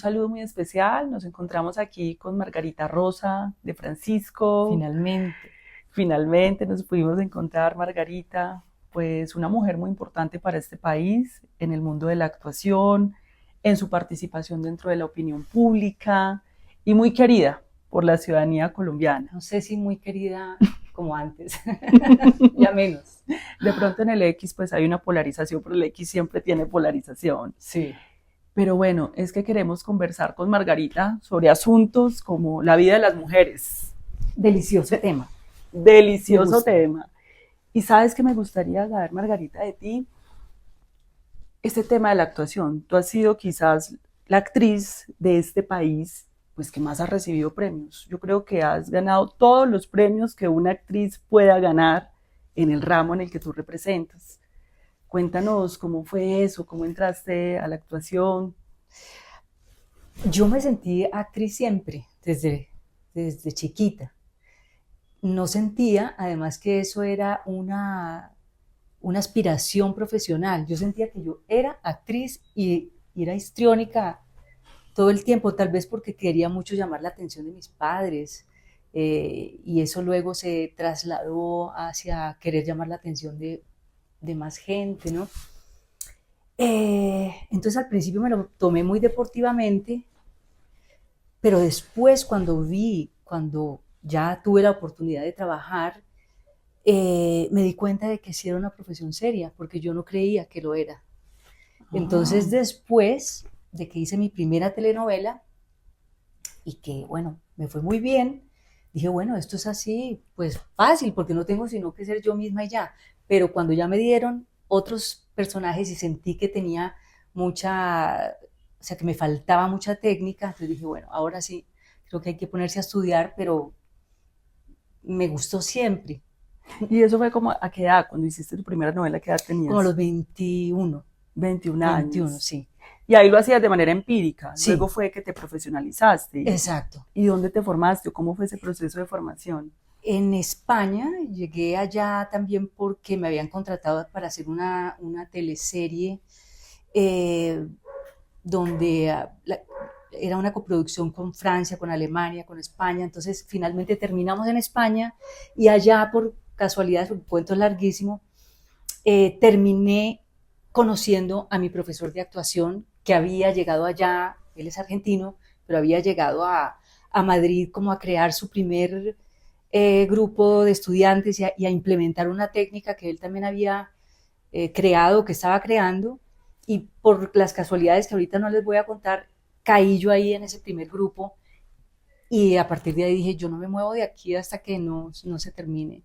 saludo muy especial. Nos encontramos aquí con Margarita Rosa de Francisco. Finalmente. Finalmente nos pudimos encontrar, Margarita, pues una mujer muy importante para este país en el mundo de la actuación, en su participación dentro de la opinión pública y muy querida por la ciudadanía colombiana. No sé si muy querida como antes, ya menos. De pronto en el X pues hay una polarización, pero el X siempre tiene polarización. Sí. Pero bueno, es que queremos conversar con Margarita sobre asuntos como la vida de las mujeres. Delicioso tema. Delicioso tema. Y sabes que me gustaría saber, Margarita, de ti, este tema de la actuación. Tú has sido quizás la actriz de este país pues que más ha recibido premios. Yo creo que has ganado todos los premios que una actriz pueda ganar en el ramo en el que tú representas. Cuéntanos cómo fue eso, cómo entraste a la actuación. Yo me sentí actriz siempre, desde chiquita. No sentía, además, que eso era una aspiración profesional. Yo sentía que yo era actriz y era histriónica todo el tiempo, tal vez porque quería mucho llamar la atención de mis padres, y eso luego se trasladó hacia querer llamar la atención de más gente, ¿no? Entonces al principio me lo tomé muy deportivamente, pero después cuando ya tuve la oportunidad de trabajar, me di cuenta de que sí era una profesión seria, porque yo no creía que lo era. Entonces después de que hice mi primera telenovela y que, bueno, me fue muy bien, dije, bueno, esto es así, pues fácil, porque no tengo sino que ser yo misma y ya. Pero cuando ya me dieron otros personajes y sentí que tenía o sea, que me faltaba mucha técnica, entonces dije, bueno, ahora sí, creo que hay que ponerse a estudiar, pero me gustó siempre. Y eso fue como a qué edad, cuando hiciste tu primera novela, ¿qué edad Como a tenías? los 21, 21 21, años. sí. Y ahí lo hacías de manera empírica. Luego Sí, fue que te profesionalizaste. exacto. ¿Y dónde te formaste? ¿O cómo fue ese proceso de formación? En España llegué allá también porque me habían contratado para hacer una teleserie, eh, donde era una coproducción con Francia, con Alemania, con España. Entonces finalmente terminamos en España y allá por casualidad, el cuento es larguísimo, terminé conociendo a mi profesor de actuación que había llegado allá, él es argentino, pero había llegado a Madrid como a crear su primer grupo de estudiantes y a implementar una técnica que él también había creado, que estaba creando, y por las casualidades que ahorita no les voy a contar, caí yo ahí en ese primer grupo y a partir de ahí dije, yo no me muevo de aquí hasta que no se termine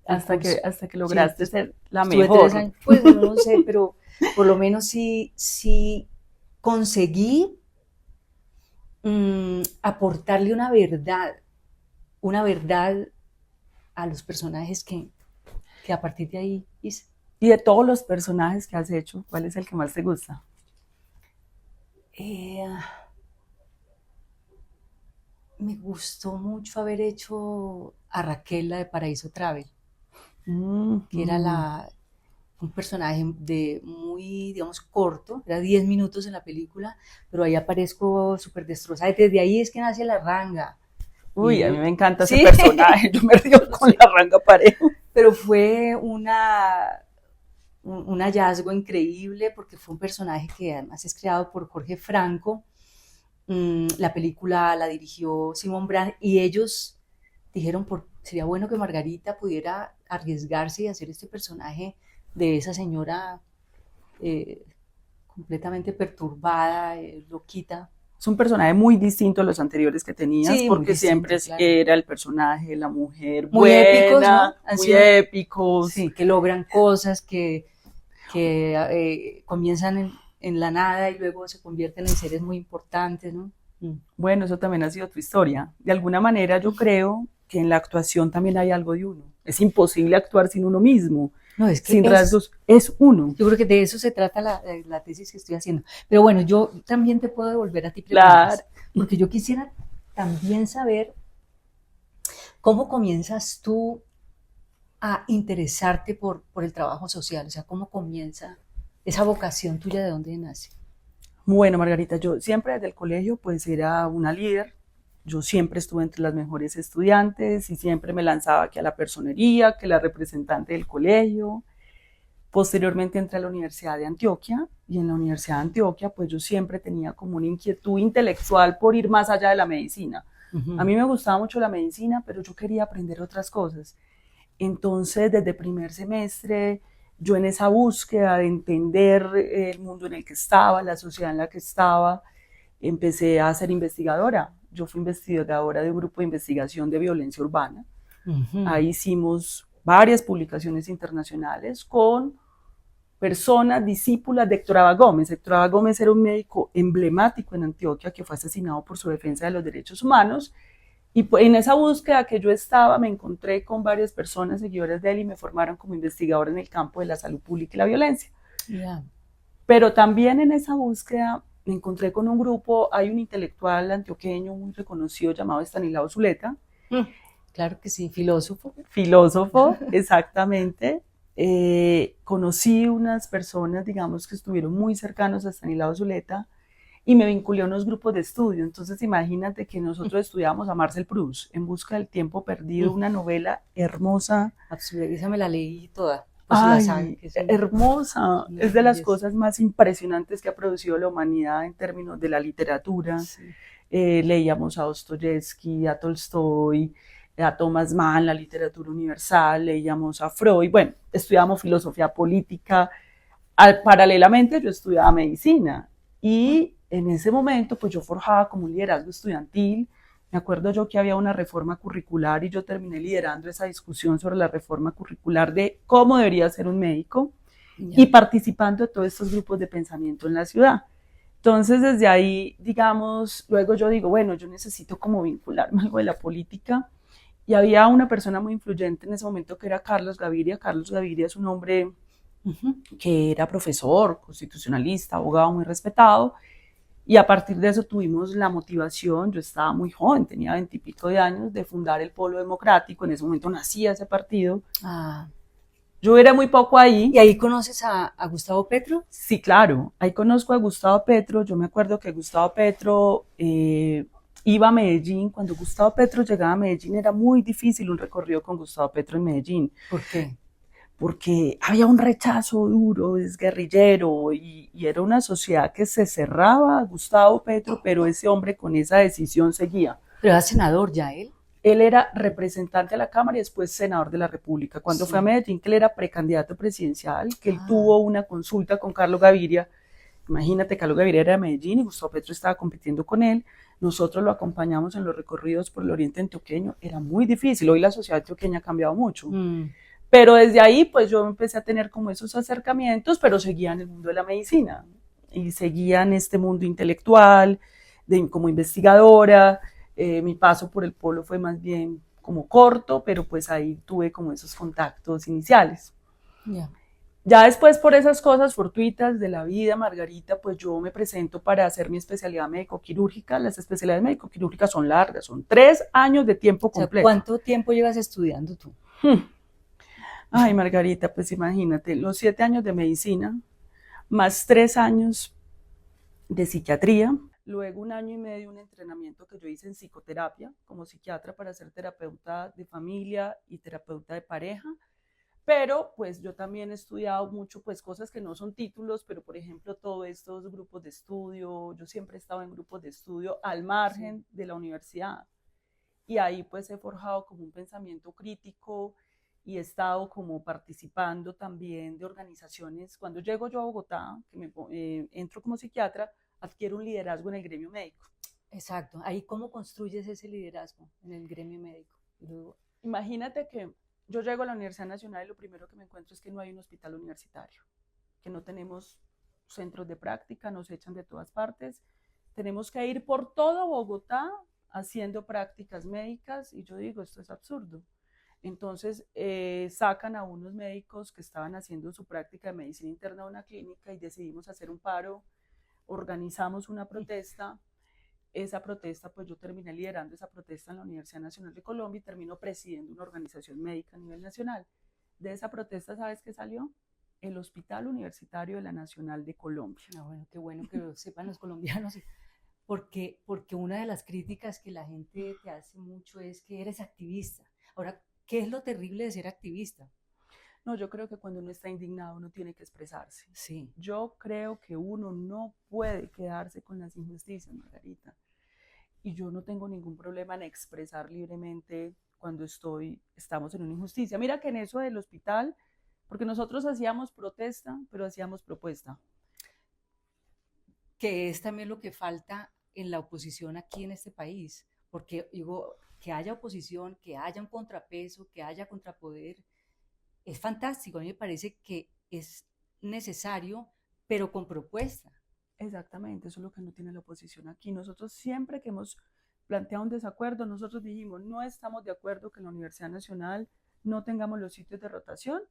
el curso. Hasta que Sí, lograste ser la estuve 3 mejor. años, pues no sé, pero por lo menos sí conseguí aportarle una verdad a los personajes que a partir de ahí hice. Y de todos los personajes que has hecho, ¿cuál es el que más te gusta? Eh, Me gustó mucho haber hecho a Raquel, la de Paraíso Travel, que era Mm. un personaje muy, digamos, corto, era 10 minutos en la película, pero ahí aparezco súper destrozada. Y desde ahí es que nace la ranga. Uy, a mí me encanta ese Sí, personaje. Yo me río con sí, la ranga parejo. pero fue un hallazgo increíble porque fue un personaje que además es creado por Jorge Franco. La película la dirigió Simón Brand y ellos dijeron, sería bueno que Margarita pudiera arriesgarse y hacer este personaje de esa señora eh, completamente perturbada, loquita. Es un personaje muy distinto a los anteriores que tenías, Sí, muy porque siempre distinto, claro. era el personaje, la mujer Muy épicos, buena, ¿no? Han muy sido, épicos. sí, que logran cosas, que comienzan en la nada y luego se convierten en seres muy importantes, ¿no? Bueno, eso también ha sido tu historia. De alguna manera yo creo que en la actuación también hay algo de uno. Es imposible actuar sin uno mismo, No, es que sin rasgos. Es uno. yo creo que de eso se trata la tesis que estoy haciendo. Pero bueno, yo también te puedo devolver a ti Claro. preguntas, porque yo quisiera también saber cómo comienzas tú a interesarte por el trabajo social, o sea, cómo comienza esa vocación tuya, de dónde nace. Bueno, Margarita, yo siempre desde el colegio pues era una líder. Yo siempre estuve entre las mejores estudiantes y siempre me lanzaba que a la personería, que la representante del colegio. Posteriormente entré a la Universidad de Antioquia y en la Universidad de Antioquia pues yo siempre tenía como una inquietud intelectual por ir más allá de la medicina. A mí me gustaba mucho la medicina, pero yo quería aprender otras cosas. Entonces, desde primer semestre, yo en esa búsqueda de entender el mundo en el que estaba, la sociedad en la que estaba, empecé a ser investigadora. Yo fui investigadora de un grupo de investigación de violencia urbana. Ahí hicimos varias publicaciones internacionales con personas, discípulas de Héctor Abad Gómez. Héctor Abad Gómez era un médico emblemático en Antioquia que fue asesinado por su defensa de los derechos humanos. Y en esa búsqueda que yo estaba, me encontré con varias personas seguidoras de él y me formaron como investigadora en el campo de la salud pública y la violencia. Yeah. Pero también en esa búsqueda me encontré con un grupo, hay un intelectual antioqueño muy reconocido llamado Estanislao Zuleta. Claro que sí, filósofo. Filósofo, exactamente. Conocí unas personas, digamos, que estuvieron muy cercanos a Estanislao Zuleta y me vinculé a unos grupos de estudio. Entonces imagínate que nosotros estudiábamos a Marcel Proust, En busca del tiempo perdido, una novela hermosa. Absolutamente, esa me la leí toda. Pues Ay, hermosa, es de las cosas más impresionantes que ha producido la humanidad en términos de la literatura. Sí. Leíamos a Dostoyevsky, a Tolstoy, a Thomas Mann, la literatura universal, leíamos a Freud, bueno, estudiamos filosofía política. Paralelamente yo estudiaba medicina y en ese momento pues yo forjaba como un liderazgo estudiantil. Me acuerdo yo que había una reforma curricular y yo terminé liderando esa discusión sobre la reforma curricular de cómo debería ser un médico y participando de todos estos grupos de pensamiento en la ciudad. Entonces desde ahí, digamos, luego yo digo, bueno, yo necesito como vincularme algo de la política y había una persona muy influyente en ese momento que era Carlos Gaviria. Carlos Gaviria es un hombre que era profesor, constitucionalista, abogado muy respetado. Y a partir de eso tuvimos la motivación, yo estaba muy joven, tenía 20 y pico de años, de fundar el Polo Democrático. En ese momento nacía ese partido. Yo era muy poco ahí. ¿Y ahí conoces a Gustavo Petro? Sí, claro, ahí conozco a Gustavo Petro. Yo me acuerdo que Gustavo Petro iba a Medellín. Cuando Gustavo Petro llegaba a Medellín era muy difícil un recorrido con Gustavo Petro en Medellín. ¿Por qué? Porque había un rechazo duro, es guerrillero, y era una sociedad que se cerraba a Gustavo Petro, pero ese hombre con esa decisión seguía. ¿Pero era senador ya él? Él era representante a la Cámara y después senador de la República. Cuando fue a Medellín, que él era precandidato presidencial, que él tuvo una consulta con Carlos Gaviria. Imagínate, Carlos Gaviria era de Medellín y Gustavo Petro estaba compitiendo con él. Nosotros lo acompañamos en los recorridos por el oriente antioqueño. Era muy difícil. Hoy la sociedad antioqueña ha cambiado mucho. Pero desde ahí, pues yo empecé a tener como esos acercamientos, pero seguía en el mundo de la medicina y seguía en este mundo intelectual, como investigadora. Mi paso por el polo fue más bien como corto, pero pues ahí tuve como esos contactos iniciales. Ya después, por esas cosas fortuitas de la vida, Margarita, pues yo me presento para hacer mi especialidad médico-quirúrgica. Las especialidades médico-quirúrgicas son largas, son 3 años de tiempo completo. ¿Cuánto tiempo llevas estudiando tú? Ay, Margarita, pues imagínate, los 7 años de medicina, más 3 años de psiquiatría, luego 1 año y medio un entrenamiento que yo hice en psicoterapia como psiquiatra para ser terapeuta de familia y terapeuta de pareja. Pero pues yo también he estudiado mucho pues cosas que no son títulos, pero por ejemplo todos estos grupos de estudio, yo siempre he estado en grupos de estudio al margen de la universidad y ahí pues he forjado como un pensamiento crítico y he estado como participando también de organizaciones. Cuando llego yo a Bogotá, que entro como psiquiatra, adquiero un liderazgo en el gremio médico. Exacto, ahí ¿cómo construyes ese liderazgo en el gremio médico? Luego, imagínate que yo llego a la Universidad Nacional y lo primero que me encuentro es que no hay un hospital universitario, que no tenemos centros de práctica, nos echan de todas partes, tenemos que ir por todo Bogotá haciendo prácticas médicas y yo digo, esto es absurdo. Entonces sacan a unos médicos que estaban haciendo su práctica de medicina interna a una clínica y decidimos hacer un paro, organizamos una protesta. Esa protesta, pues yo terminé liderando esa protesta en la Universidad Nacional de Colombia y termino presidiendo una organización médica a nivel nacional. De esa protesta, ¿sabes qué salió? el Hospital Universitario de la Nacional de Colombia. Ah, bueno, qué bueno que lo sepan los colombianos, porque una de las críticas que la gente te hace mucho es que eres activista. Ahora, ¿qué es lo terrible de ser activista? No, yo creo que cuando uno está indignado uno tiene que expresarse. Sí. Yo creo que uno no puede quedarse con las injusticias, Margarita. Y yo no tengo ningún problema en expresar libremente cuando estamos en una injusticia. Mira que en eso del hospital, porque nosotros hacíamos protesta, pero hacíamos propuesta. Que es también lo que falta en la oposición aquí en este país, porque digo, que haya oposición, que haya un contrapeso, que haya contrapoder, es fantástico, a mí me parece que es necesario, pero con propuesta. Exactamente, eso es lo que no tiene la oposición aquí. Nosotros siempre que hemos planteado un desacuerdo, nosotros dijimos, no estamos de acuerdo que en la Universidad Nacional no tengamos los sitios de rotación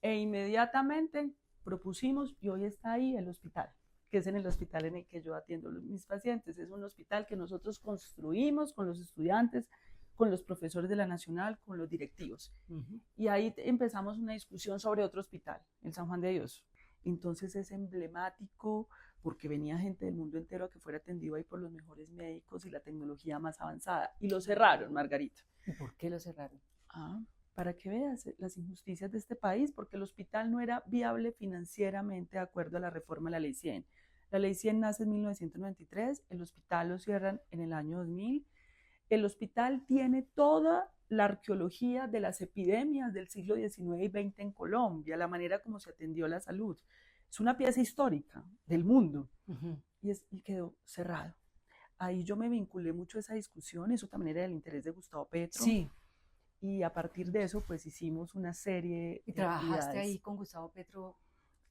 e inmediatamente propusimos, y hoy está ahí el hospital, que es en el hospital en el que yo atiendo a mis pacientes. Es un hospital que nosotros construimos con los estudiantes, con los profesores de la Nacional, con los directivos. Y ahí empezamos una discusión sobre otro hospital, el San Juan de Dios. Entonces es emblemático porque venía gente del mundo entero a que fuera atendido ahí por los mejores médicos y la tecnología más avanzada. Y lo cerraron, Margarita. ¿Y por qué lo cerraron? Para que veas las injusticias de este país, porque el hospital no era viable financieramente de acuerdo a la reforma de la Ley 100. La Ley 100 nace en 1993, el hospital lo cierran en el año 2000. El hospital tiene toda la arqueología de las epidemias del siglo XIX y XX en Colombia, la manera como se atendió la salud. Es una pieza histórica del mundo y quedó cerrado. Ahí yo me vinculé mucho a esa discusión, eso también era del interés de Gustavo Petro. Sí. Y a partir de eso, pues hicimos una serie ¿Y de trabajaste actividades. ahí con Gustavo Petro?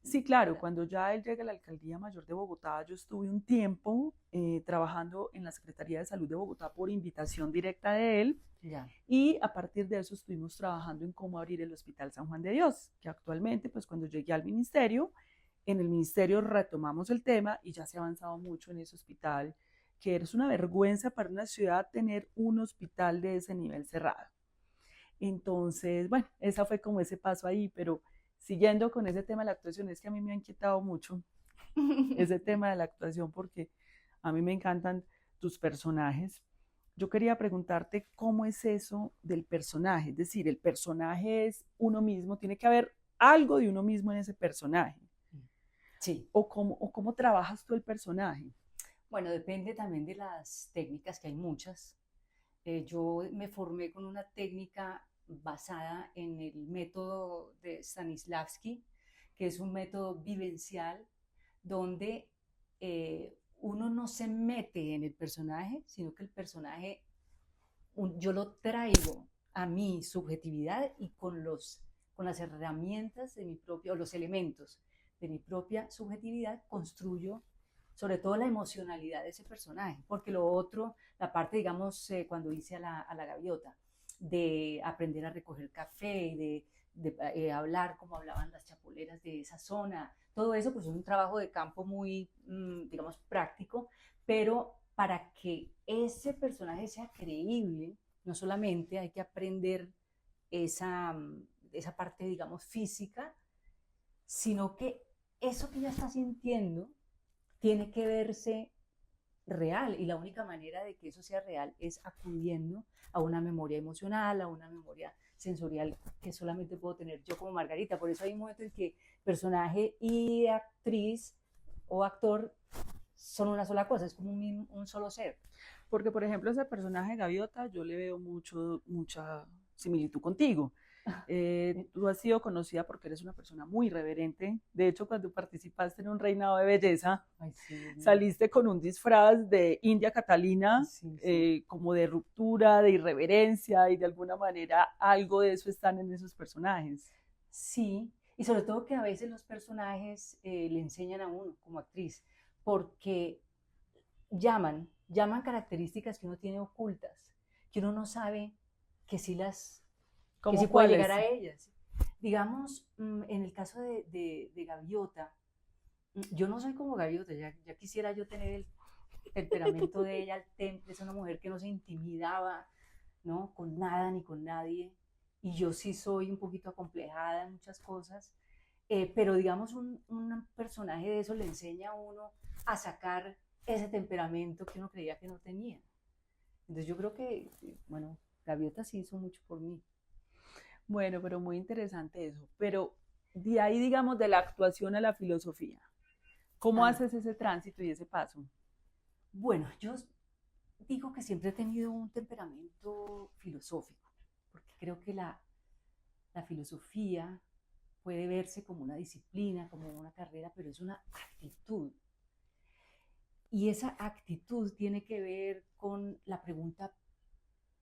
Sí, claro, cuando ya él llega a la Alcaldía Mayor de Bogotá, yo estuve un tiempo trabajando en la Secretaría de Salud de Bogotá por invitación directa de él. Ya. Y a partir de eso estuvimos trabajando en cómo abrir el Hospital San Juan de Dios, que actualmente, pues cuando llegué al ministerio, en el ministerio retomamos el tema y ya se ha avanzado mucho en ese hospital, que es una vergüenza para una ciudad tener un hospital de ese nivel cerrado. Entonces, bueno, esa fue como ese paso ahí, pero siguiendo con ese tema de la actuación, es que a mí me ha inquietado mucho ese tema de la actuación porque a mí me encantan tus personajes. Yo quería preguntarte cómo es eso del personaje, es decir, el personaje es uno mismo, tiene que haber algo de uno mismo en ese personaje. Sí. ¿O cómo trabajas tú el personaje? Bueno, depende también de las técnicas, que hay muchas. Yo me formé con una técnica basada en el método de Stanislavski, que es un método vivencial donde uno no se mete en el personaje, sino que el personaje yo lo traigo a mi subjetividad y con las herramientas de mi propia, o los elementos de mi propia subjetividad, construyo sobre todo la emocionalidad de ese personaje, porque lo otro, la parte, digamos, cuando hice a la gaviota, de aprender a recoger café, de hablar como hablaban las chapoleras de esa zona, todo eso pues es un trabajo de campo muy, digamos, práctico, pero para que ese personaje sea creíble, no solamente hay que aprender esa parte, digamos, física, sino que eso que ella está sintiendo tiene que verse real, y la única manera de que eso sea real es acudiendo a una memoria emocional, a una memoria sensorial que solamente puedo tener yo como Margarita. Por eso hay un momento en que personaje y actriz o actor son una sola cosa, es como un solo ser. Porque, por ejemplo, ese personaje de Gaviota, yo le veo mucha similitud contigo. Tú has sido conocida porque eres una persona muy reverente. De hecho, cuando participaste en un reinado de belleza, Ay, sí, saliste con un disfraz de India Catalina, sí. como de ruptura, de irreverencia, y de alguna manera algo de eso están en esos personajes. Sí, y sobre todo que a veces los personajes le enseñan a uno como actriz, porque llaman características que uno tiene ocultas, que uno no sabe que sí que sí puede llegar a ellas. Digamos, en el caso de Gaviota, yo no soy como Gaviota, ya quisiera yo tener el temperamento de ella, el temple, es una mujer que no se intimidaba, ¿no? Con nada ni con nadie, y yo sí soy un poquito acomplejada en muchas cosas, pero digamos un personaje de eso le enseña a uno a sacar ese temperamento que uno creía que no tenía. Entonces yo creo que, bueno, Gaviota sí hizo mucho por mí. Bueno, pero muy interesante eso. Pero de ahí, digamos, de la actuación a la filosofía, ¿cómo Ah, haces ese tránsito y ese paso? bueno, yo digo que siempre he tenido un temperamento filosófico, porque creo que la filosofía puede verse como una disciplina, como una carrera, pero es una actitud. Y esa actitud tiene que ver con la pregunta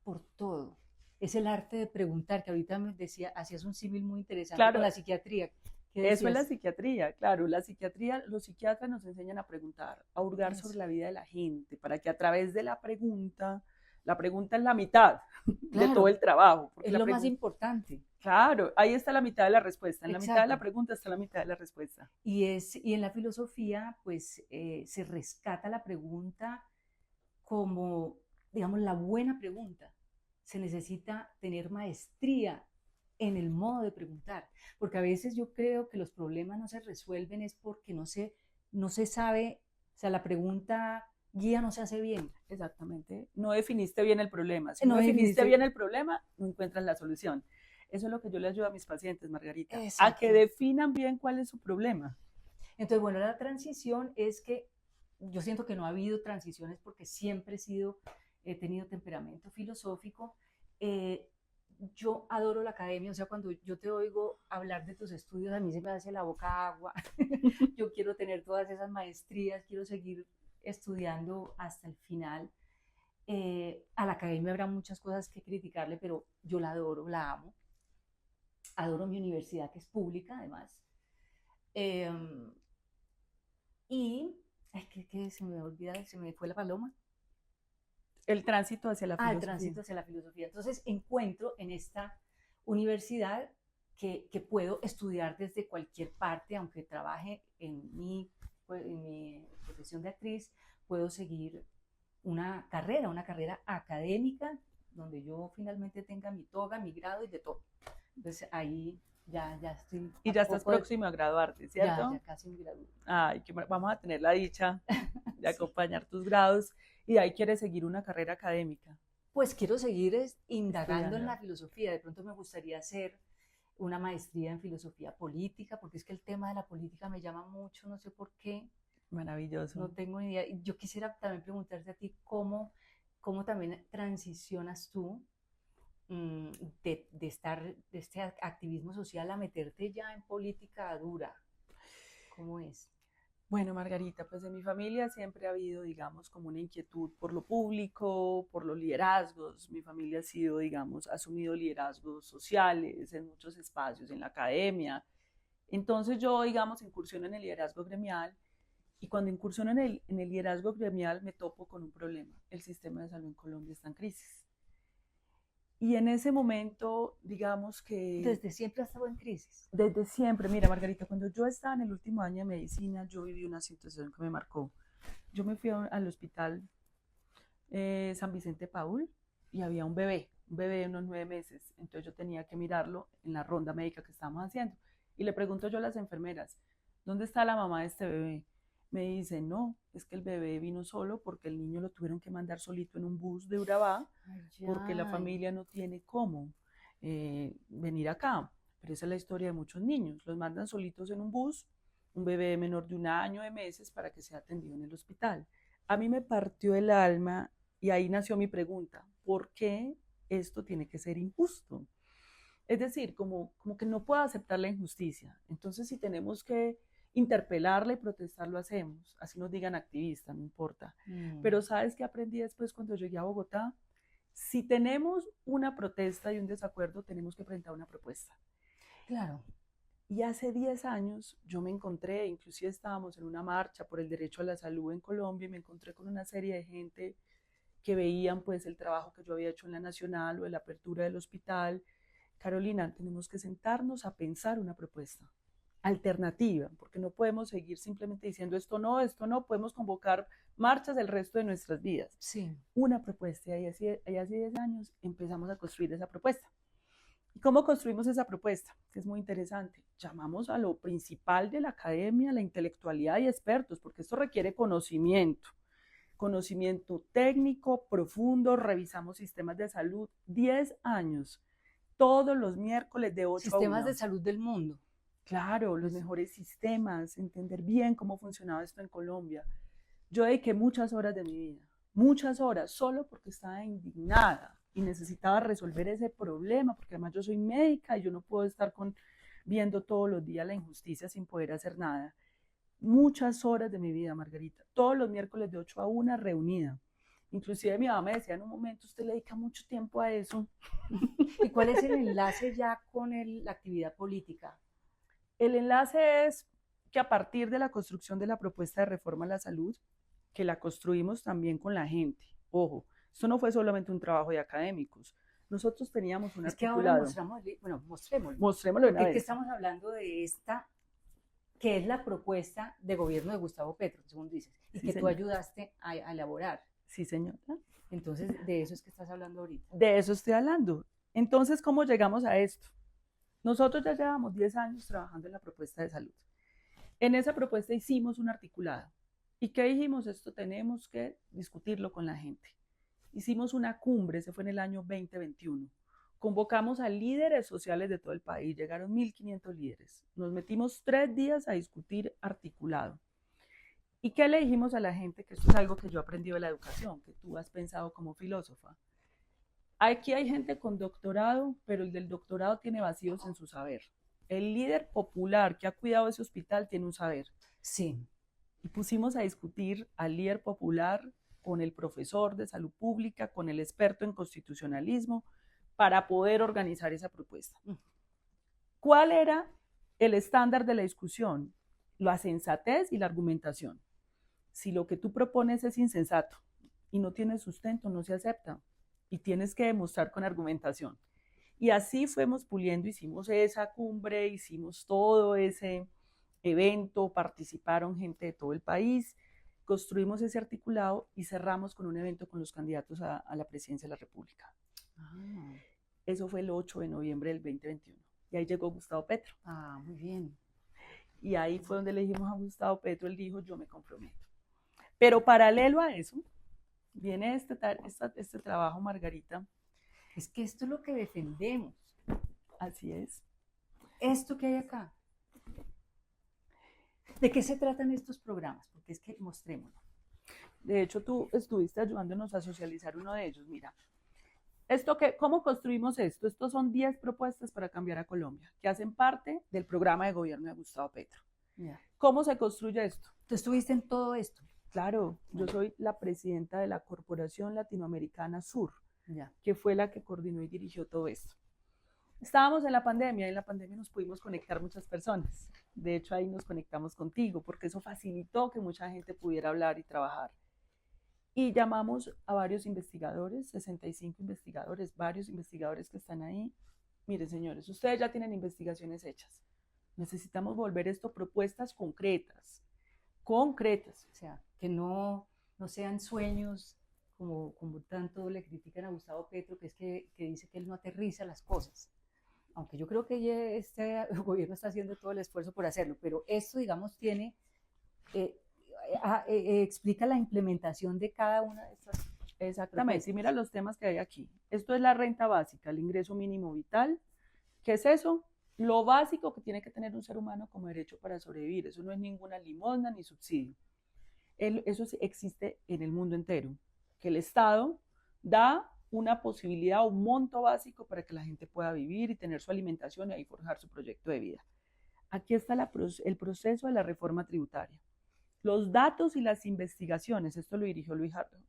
por todo. Es el arte de preguntar, que ahorita me decía, hacías un símil muy interesante con Claro, la psiquiatría. ¿Qué eso es la decías? psiquiatría, claro. La psiquiatría, los psiquiatras nos enseñan a preguntar, a hurgar sobre Eso, la vida de la gente, para que a través de la pregunta es la mitad de todo claro, el trabajo, porque es la lo más pregunta, importante. claro, ahí está la mitad de la respuesta, en la mitad de la Exacto. pregunta está la mitad de la respuesta. Y en la filosofía, pues se rescata la pregunta como, digamos, la buena pregunta. Se necesita tener maestría en el modo de preguntar, porque a veces yo creo que los problemas no se resuelven es porque no se sabe, o sea, la pregunta guía no se hace bien. Exactamente. No definiste bien el problema. Si no No definiste definiste. bien el problema, no encuentras la solución. Eso es lo que yo le ayudo a mis pacientes, Margarita, a que Exacto. definan bien cuál es su problema. Entonces, bueno, la transición es que yo siento que no ha habido transiciones porque siempre he tenido temperamento filosófico. Eh, yo adoro la academia, o sea, cuando yo te oigo hablar de tus estudios, a mí se me hace la boca agua. Yo quiero tener todas esas maestrías, quiero seguir estudiando hasta el final. A la academia habrá muchas cosas que criticarle, pero yo la adoro, la amo. Adoro mi universidad, que es pública, además. Eh, y, es que se me olvida, se me fue la paloma. El tránsito hacia la El filosofía. tránsito hacia la filosofía. Entonces encuentro en esta universidad que puedo estudiar desde cualquier parte, aunque trabaje en mi profesión de actriz, puedo seguir una carrera académica, donde yo finalmente tenga mi toga, mi grado y de todo. Entonces ahí ya estoy Y a ya estás poco de, próximo a graduarte, ya ¿cierto? casi me gradúo. Ay, vamos a tener la dicha de Sí. acompañar tus grados y de ahí quieres seguir una carrera académica, Pues quiero seguir indagando en estudiando. la filosofía. De pronto me gustaría hacer una maestría en filosofía política, porque es que el tema de la política me llama mucho, no sé por qué, Maravilloso. no tengo ni idea. Y yo quisiera también preguntarte a ti cómo también transicionas tú mm, de este activismo social a meterte ya en política dura. ¿Cómo es? Bueno, Margarita, pues en mi familia siempre ha habido, digamos, como una inquietud por lo público, por los liderazgos. Mi familia ha sido, digamos, ha asumido liderazgos sociales en muchos espacios, en la academia. Entonces yo, digamos, incursiono en el liderazgo gremial y cuando incursiono en el liderazgo gremial me topo con un problema. El sistema de salud en Colombia está en crisis. Y en ese momento, digamos que Desde siempre has estado en crisis. desde siempre, mira, Margarita, cuando yo estaba en el último año de medicina, yo viví una situación que me marcó. Yo me fui al hospital San Vicente Paul y había un bebé de unos 9 meses. Entonces yo tenía que mirarlo en la ronda médica que estábamos haciendo. Y le pregunto yo a las enfermeras, ¿dónde está la mamá de este bebé? Me dice, no, es que el bebé vino solo porque el niño lo tuvieron que mandar solito en un bus de Urabá Ay, porque la ay. familia no tiene cómo venir acá. Pero esa es la historia de muchos niños. Los mandan solitos en un bus, un bebé menor de 1 año de meses para que sea atendido en el hospital. A mí me partió el alma y ahí nació mi pregunta, ¿por qué esto tiene que ser injusto? Es decir, como que no puedo aceptar la injusticia. Entonces, si tenemos que interpelarla y protestar, lo hacemos. Así nos digan activistas, no importa. Mm, Pero ¿sabes qué aprendí después cuando llegué a Bogotá? Si tenemos una protesta y un desacuerdo, tenemos que presentar una propuesta. claro. Y hace 10 años yo me encontré, inclusive estábamos en una marcha por el derecho a la salud en Colombia y me encontré con una serie de gente que veían pues el trabajo que yo había hecho en la Nacional o de la apertura del hospital. Carolina, tenemos que sentarnos a pensar una propuesta alternativa, porque no podemos seguir simplemente diciendo esto no, podemos convocar marchas el resto de nuestras vidas. Sí. Una propuesta, y así hace 10 años empezamos a construir esa propuesta. Y ¿Cómo construimos esa propuesta? Que es muy interesante. Llamamos a lo principal de la academia, la intelectualidad y expertos, porque esto requiere conocimiento técnico profundo, revisamos sistemas de salud, 10 años, todos los miércoles de 8 a 1. Sistemas de salud del mundo. Claro, los mejores sistemas, entender bien cómo funcionaba esto en Colombia. Yo dediqué muchas horas de mi vida, muchas horas, solo porque estaba indignada y necesitaba resolver ese problema, porque además yo soy médica y yo no puedo estar viendo todos los días la injusticia sin poder hacer nada. Muchas horas de mi vida, Margarita, todos los miércoles de 8 a 1 reunida. Inclusive mi mamá me decía en un momento, usted le dedica mucho tiempo a eso. ¿Y cuál es el enlace ya con la actividad política? El enlace es que a partir de la construcción de la propuesta de reforma a la salud, que la construimos también con la gente. Ojo, esto no fue solamente un trabajo de académicos. Nosotros teníamos un articulado. Que ahora mostramos, bueno, mostrémoslo. Mostrémoslo una vez. Que estamos hablando de esta, que es la propuesta de gobierno de Gustavo Petro, según dices, y sí, que tú ayudaste a elaborar. Sí, señora. Entonces, de eso es que estás hablando ahorita. De eso estoy hablando. Entonces, ¿cómo llegamos a esto? Nosotros ya llevamos 10 años trabajando en la propuesta de salud. En esa propuesta hicimos un articulado. ¿Y qué dijimos? Esto tenemos que discutirlo con la gente. Hicimos una cumbre, ese fue en el año 2021. Convocamos a líderes sociales de todo el país, llegaron 1.500 líderes. Nos metimos 3 días a discutir articulado. ¿Y qué le dijimos a la gente? Que esto es algo que yo aprendí de la educación, que tú has pensado como filósofa. Aquí hay gente con doctorado, pero el del doctorado tiene vacíos en su saber. El líder popular que ha cuidado ese hospital tiene un saber. Sí. Y pusimos a discutir al líder popular con el profesor de salud pública, con el experto en constitucionalismo, para poder organizar esa propuesta. ¿Cuál era el estándar de la discusión? La sensatez y la argumentación. Si lo que tú propones es insensato y no tiene sustento, no se acepta. Y tienes que demostrar con argumentación. Y así fuimos puliendo, hicimos esa cumbre, hicimos todo ese evento, participaron gente de todo el país, construimos ese articulado y cerramos con un evento con los candidatos a la presidencia de la República. Eso fue el 8 de noviembre del 2021. Y ahí llegó Gustavo Petro. Muy bien. Y ahí fue donde le dijimos a Gustavo Petro, él dijo, yo me comprometo. Pero paralelo a eso, viene este trabajo, Margarita. Es que esto es lo que defendemos. Así es. Esto que hay acá. ¿De qué se tratan estos programas? Porque es que mostrémoslo. De hecho, tú estuviste ayudándonos a socializar uno de ellos. Mira, ¿cómo construimos esto? Estos son 10 propuestas para cambiar a Colombia, que hacen parte del programa de gobierno de Gustavo Petro. Yeah. ¿Cómo se construye esto? ¿Tú estuviste en todo esto? Claro, yo soy la presidenta de la Corporación Latinoamericana Sur, que fue la que coordinó y dirigió todo esto. Estábamos en la pandemia y en la pandemia nos pudimos conectar muchas personas. De hecho, ahí nos conectamos contigo porque eso facilitó que mucha gente pudiera hablar y trabajar. Y llamamos a varios investigadores, 65 investigadores, varios investigadores que están ahí. Miren, señores, ustedes ya tienen investigaciones hechas. Necesitamos volver esto propuestas concretas. O sea, que no sean sueños como tanto le critican a Gustavo Petro, que es que dice que él no aterriza las cosas. Aunque yo creo que este gobierno está haciendo todo el esfuerzo por hacerlo, pero esto, digamos, tiene, explica la implementación de cada una de estas. Exactamente, y mira los temas que hay aquí. Esto es la renta básica, el ingreso mínimo vital. ¿Qué es eso? Lo básico que tiene que tener un ser humano como derecho para sobrevivir. Eso no es ninguna limosna ni subsidio. Eso existe en el mundo entero, que el Estado da una posibilidad, un monto básico para que la gente pueda vivir y tener su alimentación y ahí forjar su proyecto de vida. Aquí está el proceso de la reforma tributaria. Los datos y las investigaciones, esto lo dirigió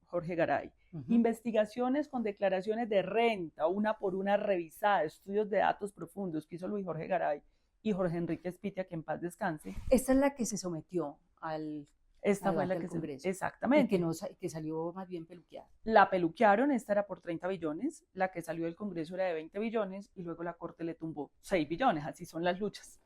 Jorge Garay, investigaciones con declaraciones de renta, una por una revisada, estudios de datos profundos que hizo Luis Jorge Garay y Jorge Enrique Spitia, que en paz descanse. Esta es la que se sometió al Esta fue la que Congreso. Exactamente. Y que salió más bien peluqueada. La peluquearon, esta era por 30 billones, la que salió del Congreso era de 20 billones y luego la Corte le tumbó 6 billones, así son las luchas.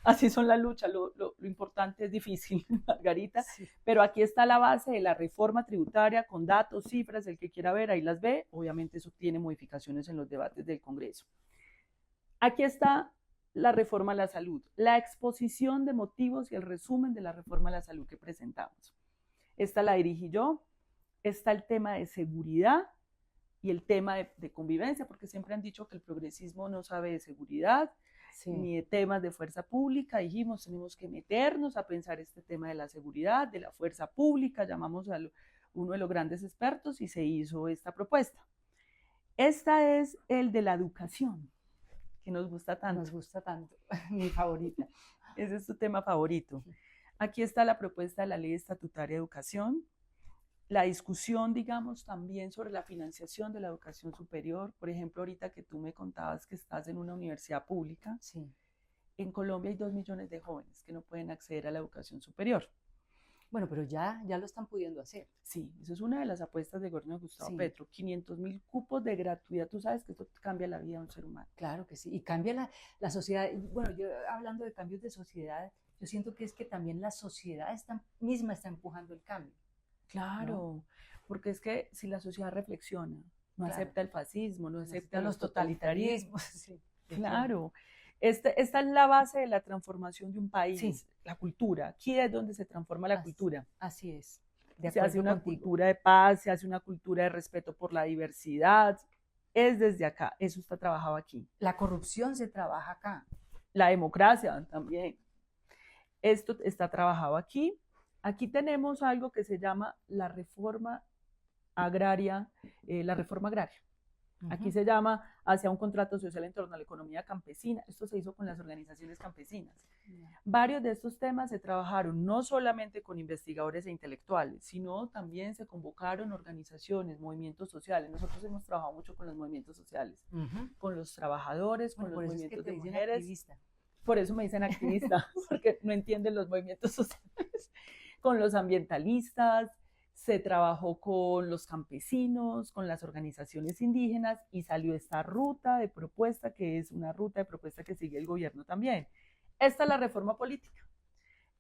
Así son las luchas, lo importante es difícil, Margarita, sí. Pero aquí está la base de la reforma tributaria con datos, cifras, el que quiera ver, ahí las ve, obviamente eso tiene modificaciones en los debates del Congreso. Aquí está la reforma a la salud, la exposición de motivos y el resumen de la reforma a la salud que presentamos. Esta la dirigí yo. Está el tema de seguridad y el tema de convivencia, porque siempre han dicho que el progresismo no sabe de seguridad, sí, ni de temas de fuerza pública. Dijimos, tenemos que meternos a pensar este tema de la seguridad, de la fuerza pública, llamamos a uno de los grandes expertos y se hizo esta propuesta. Esta es el de la educación, que nos gusta tanto. Nos gusta tanto, mi favorita. Ese es tu tema favorito. Aquí está la propuesta de la Ley Estatutaria de Educación, la discusión, digamos, también sobre la financiación de la educación superior. Por ejemplo, ahorita que tú me contabas que estás en una universidad pública, sí, en Colombia hay 2 millones de jóvenes que no pueden acceder a la educación superior. Bueno, pero ya lo están pudiendo hacer. Sí, eso es una de las apuestas del gobierno de Gustavo Petro. 500.000 cupos de gratuidad. Tú sabes que esto cambia la vida de un ser humano. Claro que sí, y cambia la sociedad. Bueno, yo hablando de cambios de sociedad, yo siento que es que también la sociedad misma está empujando el cambio. Claro, ¿no? Porque es que si la sociedad reflexiona, no acepta el fascismo, no acepta los totalitarismos. Sí, claro. Esta es la base de la transformación de un país, sí, la cultura. Aquí es donde se transforma la cultura. Así es. Se hace una cultura de paz, se hace una cultura de respeto por la diversidad. Es desde acá, eso está trabajado aquí. La corrupción se trabaja acá. La democracia también. Esto está trabajado aquí. Aquí tenemos algo que se llama la reforma agraria, Aquí se llama hacia un contrato social en torno a la economía campesina. Esto se hizo con las organizaciones campesinas. Varios de estos temas se trabajaron no solamente con investigadores e intelectuales, sino también se convocaron organizaciones, movimientos sociales. Nosotros hemos trabajado mucho con los movimientos sociales, con los trabajadores, con los movimientos de mujeres. Activista. Por eso me dicen activista, porque no entienden los movimientos sociales. Con los ambientalistas, se trabajó con los campesinos, con las organizaciones indígenas y salió esta ruta de propuesta, que es una ruta de propuesta que sigue el gobierno también. Esta es la reforma política.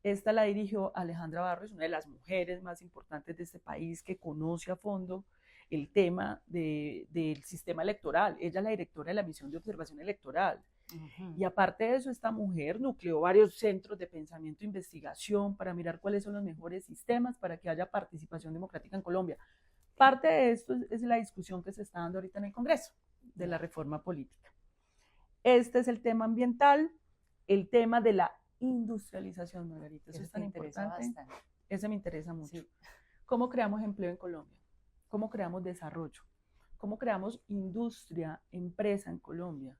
Esta la dirigió Alejandra Barros, una de las mujeres más importantes de este país que conoce a fondo el tema del sistema electoral. Ella es la directora de la misión de observación electoral. Y aparte de eso, esta mujer nucleó varios centros de pensamiento e investigación para mirar cuáles son los mejores sistemas para que haya participación democrática en Colombia. Parte de esto es la discusión que se está dando ahorita en el Congreso de la reforma política. Este es el tema ambiental, el tema de la industrialización, Margarita. Eso es tan importante. Ese me interesa mucho. Sí. ¿Cómo creamos empleo en Colombia? ¿Cómo creamos desarrollo? ¿Cómo creamos industria, empresa en Colombia?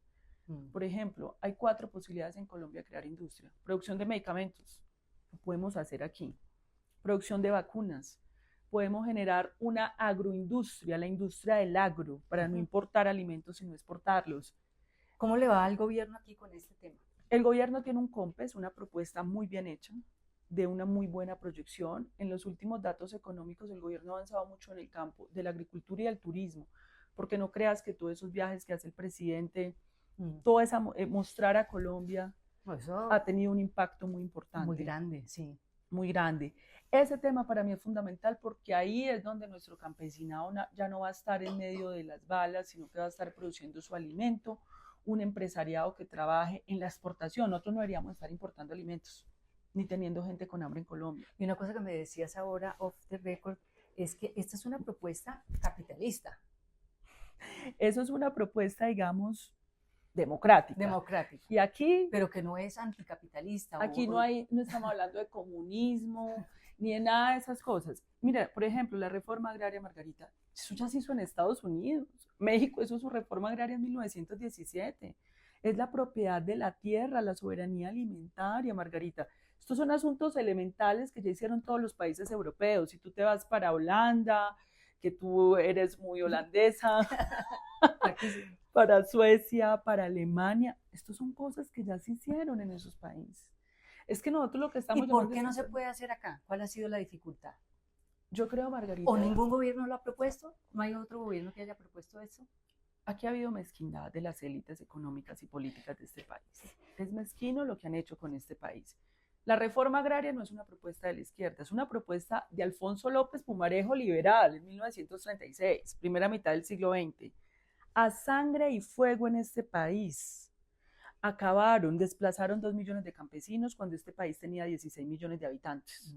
Por ejemplo, hay 4 posibilidades en Colombia de crear industria. Producción de medicamentos, lo podemos hacer aquí. Producción de vacunas, podemos generar una agroindustria, la industria del agro, para no importar alimentos sino exportarlos. ¿Cómo le va al gobierno aquí con este tema? El gobierno tiene un COMPES, una propuesta muy bien hecha, de una muy buena proyección. En los últimos datos económicos el gobierno ha avanzado mucho en el campo de la agricultura y del turismo, porque no creas que todos esos viajes que hace el presidente, toda esa mostrar a Colombia, eso ha tenido un impacto muy importante. Muy grande, sí. Muy grande. Ese tema para mí es fundamental porque ahí es donde nuestro campesinado ya no va a estar en medio de las balas, sino que va a estar produciendo su alimento, un empresariado que trabaje en la exportación. Nosotros no deberíamos estar importando alimentos, ni teniendo gente con hambre en Colombia. Y una cosa que me decías ahora, off the record, es que esta es una propuesta capitalista. Eso es una propuesta, digamos, democrática. Democrática. Y aquí... Pero que no es anticapitalista. Aquí no estamos hablando de comunismo, ni de nada de esas cosas. Mira, por ejemplo, la reforma agraria, Margarita, eso ya se hizo en Estados Unidos. México hizo su reforma agraria en 1917. Es la propiedad de la tierra, la soberanía alimentaria, Margarita. Estos son asuntos elementales que ya hicieron todos los países europeos. Si tú te vas para Holanda, que tú eres muy holandesa, para Suecia, para Alemania, estas son cosas que ya se hicieron en esos países. Es que nosotros lo que estamos... ¿Y por qué no se puede hacer acá? ¿Cuál ha sido la dificultad? Yo creo, Margarita... ¿O ningún gobierno lo ha propuesto? ¿No hay otro gobierno que haya propuesto eso? Aquí ha habido mezquindad de las élites económicas y políticas de este país. Es mezquino lo que han hecho con este país. La reforma agraria no es una propuesta de la izquierda, es una propuesta de Alfonso López Pumarejo, liberal, en 1936, primera mitad del siglo XX. A sangre y fuego en este país, acabaron, desplazaron 2 millones de campesinos cuando este país tenía 16 millones de habitantes.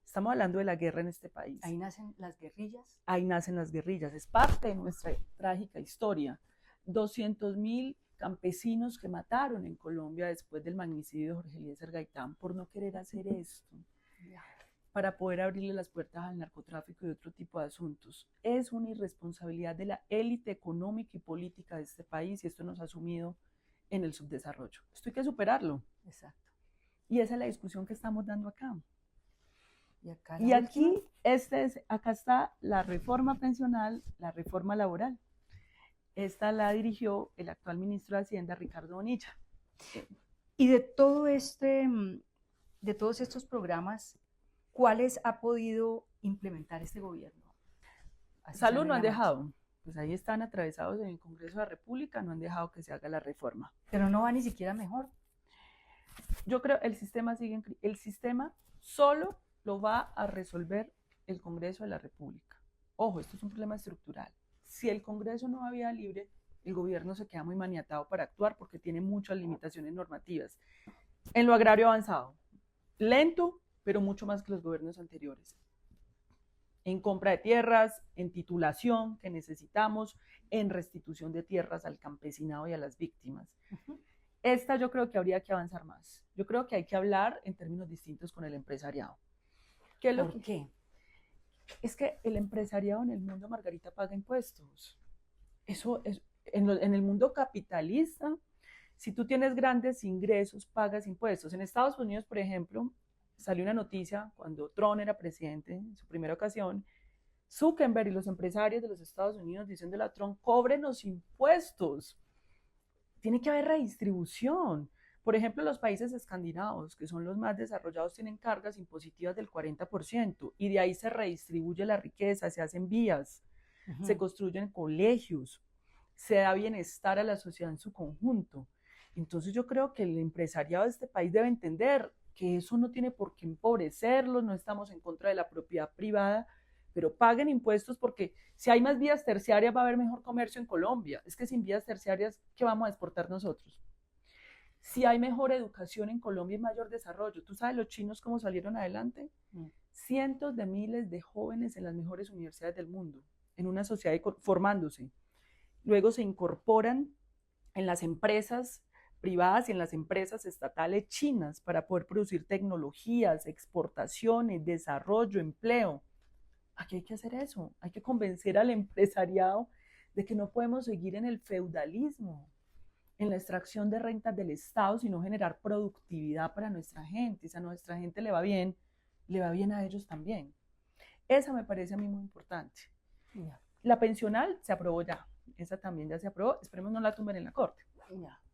Estamos hablando de la guerra en este país. Ahí nacen las guerrillas. Ahí nacen las guerrillas, es parte de nuestra trágica historia. 200.000 campesinos que mataron en Colombia después del magnicidio de Jorge Eliezer Gaitán por no querer hacer esto, para poder abrirle las puertas al narcotráfico y otro tipo de asuntos. Es una irresponsabilidad de la élite económica y política de este país y esto nos ha sumido en el subdesarrollo. Esto hay que superarlo. Exacto. Y esa es la discusión que estamos dando acá. Y aquí acá está la reforma pensional, la reforma laboral. Esta la dirigió el actual ministro de Hacienda, Ricardo Bonilla. Y de todos estos programas, ¿cuáles ha podido implementar este gobierno? Salud no han dejado. Pues ahí están atravesados en el Congreso de la República, no han dejado que se haga la reforma. Pero no va ni siquiera mejor. Yo creo que el sistema solo lo va a resolver el Congreso de la República. Ojo, esto es un problema estructural. Si el Congreso no va vía libre, el gobierno se queda muy maniatado para actuar porque tiene muchas limitaciones normativas. En lo agrario avanzado, lento, pero mucho más que los gobiernos anteriores. En compra de tierras, en titulación que necesitamos, en restitución de tierras al campesinado y a las víctimas. Esta yo creo que habría que avanzar más. Yo creo que hay que hablar en términos distintos con el empresariado. ¿Por qué? Es que el empresariado en el mundo, Margarita, paga impuestos. Eso es, en el mundo capitalista, si tú tienes grandes ingresos, pagas impuestos. En Estados Unidos, por ejemplo, salió una noticia cuando Trump era presidente, en su primera ocasión, Zuckerberg y los empresarios de los Estados Unidos diciéndole a Trump, cóbrenos impuestos. Tiene que haber redistribución. Por ejemplo, los países escandinavos, que son los más desarrollados, tienen cargas impositivas del 40% y de ahí se redistribuye la riqueza, se hacen vías, se construyen colegios, se da bienestar a la sociedad en su conjunto. Entonces yo creo que el empresariado de este país debe entender que eso no tiene por qué empobrecerlos, no estamos en contra de la propiedad privada, pero paguen impuestos porque si hay más vías terciarias va a haber mejor comercio en Colombia. Es que sin vías terciarias, ¿qué vamos a exportar nosotros? Si hay mejor educación en Colombia y mayor desarrollo. ¿Tú sabes los chinos cómo salieron adelante? Cientos de miles de jóvenes en las mejores universidades del mundo, en una sociedad formándose. Luego se incorporan en las empresas privadas y en las empresas estatales chinas para poder producir tecnologías, exportaciones, desarrollo, empleo. Aquí hay que hacer eso, hay que convencer al empresariado de que no podemos seguir en el feudalismo, en la extracción de rentas del Estado, sino generar productividad para nuestra gente. Y si a nuestra gente le va bien a ellos también. Esa me parece a mí muy importante. La pensional se aprobó ya, esa también ya se aprobó, esperemos no la tumben en la corte.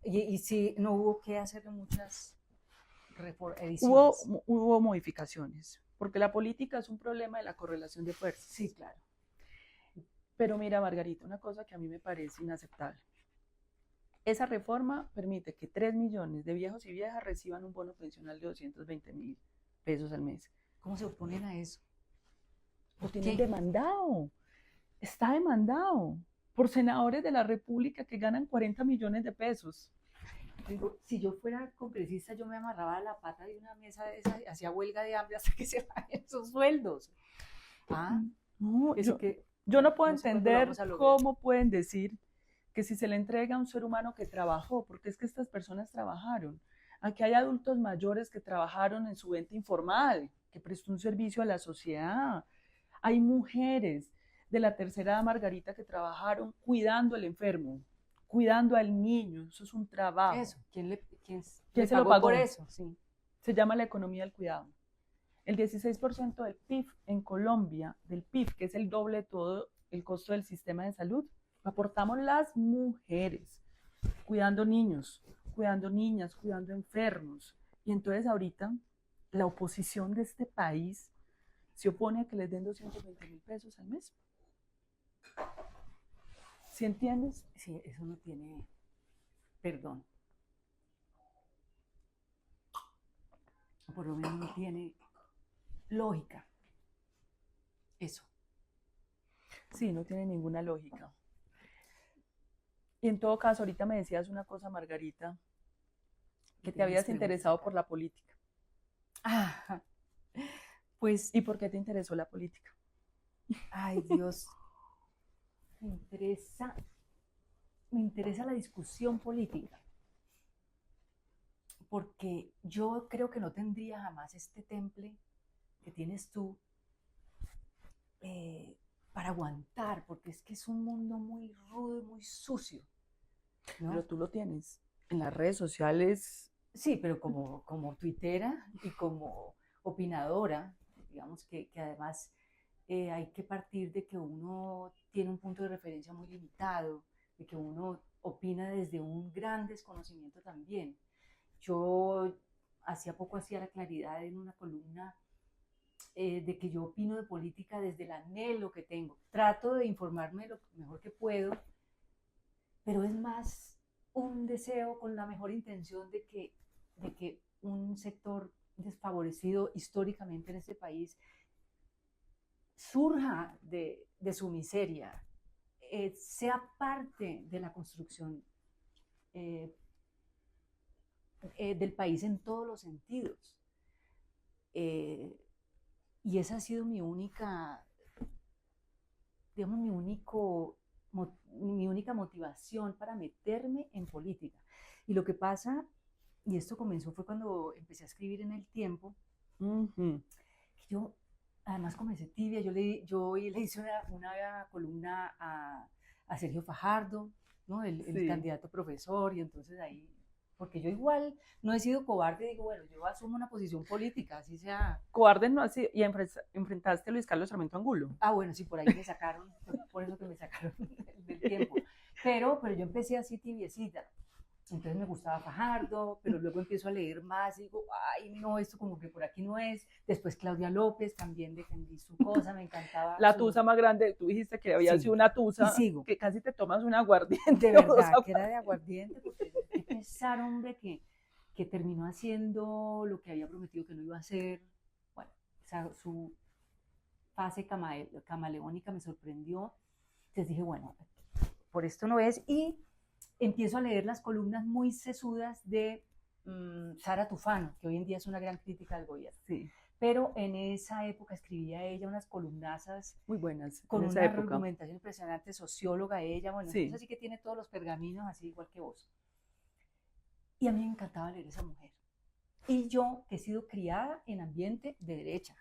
Y si no hubo que hacerle muchas ediciones. Hubo modificaciones, porque la política es un problema de la correlación de fuerzas. Sí, claro. Pero mira, Margarita, una cosa que a mí me parece inaceptable. Esa reforma permite que 3 millones de viejos y viejas reciban un bono pensional de 220.000 pesos al mes. ¿Cómo se oponen a eso? Lo tienen demandado. Está demandado por senadores de la República que ganan 40 millones de pesos. Digo, si yo fuera congresista, yo me amarraba a la pata de una mesa de esa, hacía huelga de hambre hasta que se paguen sus sueldos. No, yo no puedo entender cómo pueden decir que si se le entrega a un ser humano que trabajó, porque es que estas personas trabajaron. Aquí hay adultos mayores que trabajaron en su venta informal, que prestó un servicio a la sociedad. Hay mujeres de la tercera edad, Margarita, que trabajaron cuidando al enfermo, cuidando al niño. Eso es un trabajo. Eso, ¿quién se lo pagó por eso? Sí. Se llama la economía del cuidado. El 16% del PIB en Colombia, del PIB, que es el doble de todo el costo del sistema de salud, lo aportamos las mujeres, cuidando niños, cuidando niñas, cuidando enfermos. Y entonces ahorita la oposición de este país se opone a que les den 220.000 pesos al mes. ¿Sí entiendes? Sí, eso no tiene perdón. Por lo menos no tiene lógica. Eso. Sí, no tiene ninguna lógica. Y en todo caso, ahorita me decías una cosa, Margarita, que te habías interesado por la política. Ah, pues, ¿Y por qué te interesó la política? ay Dios, me interesa la discusión política, porque yo creo que no tendría jamás este temple que tienes tú eh, para aguantar, porque es que es un mundo muy rudo y muy sucio, Pero ¿no? tú lo tienes en las redes sociales. Sí, pero como tuitera y como opinadora, digamos que además hay que partir de que uno tiene un punto de referencia muy limitado, de que uno opina desde un gran desconocimiento también. Yo hacía poco hacía la claridad en una columna de que yo opino de política desde el anhelo que tengo. Trato de informarme lo mejor que puedo, pero es más un deseo con la mejor intención de que un sector desfavorecido históricamente en este país surja de su miseria, sea parte de la construcción eh, del país en todos los sentidos. Eh, y esa ha sido mi única, digamos, mi única motivación para meterme en política. Y lo que pasa, y esto comenzó fue cuando empecé a escribir en El Tiempo, Ujú. que yo además comencé tibia, yo le hice una columna a Sergio Fajardo, ¿no? El Sí. candidato profesor, y entonces ahí, porque yo igual no he sido cobarde, digo, bueno, yo asumo una posición política, así sea. Cobarde no ha sido. Y enfrentaste a Luis Carlos Sarmiento Angulo. Ah, bueno, sí, por ahí me sacaron, por eso que me sacaron del tiempo. Pero yo empecé así tibiecita. Entonces me gustaba Fajardo, pero luego empiezo a leer más y digo, ay, no, esto como que por aquí no es. Después Claudia López, también defendí su cosa, me encantaba La su... tusa más grande, tú dijiste que había sido Sí, una y tusa, sigo, que casi te tomas un de aguardiente o dos verdad, que era de aguardientes. aguardiente, porque qué pesar, hombre, que terminó haciendo lo que había prometido que no iba a hacer. Bueno, su fase camaleónica me sorprendió. Entonces dije, bueno, por esto no es. Y empiezo a leer las columnas muy sesudas de Sara Tufano, que hoy en día es una gran crítica del gobierno. Sí, Pero en esa época escribía ella unas columnazas muy buenas en con esa una época. argumentación impresionante, socióloga ella, bueno, es Sí. así que tiene todos los pergaminos, así igual que vos. Y a mí me encantaba leer esa mujer. Y yo, que he sido criada en ambiente de derecha,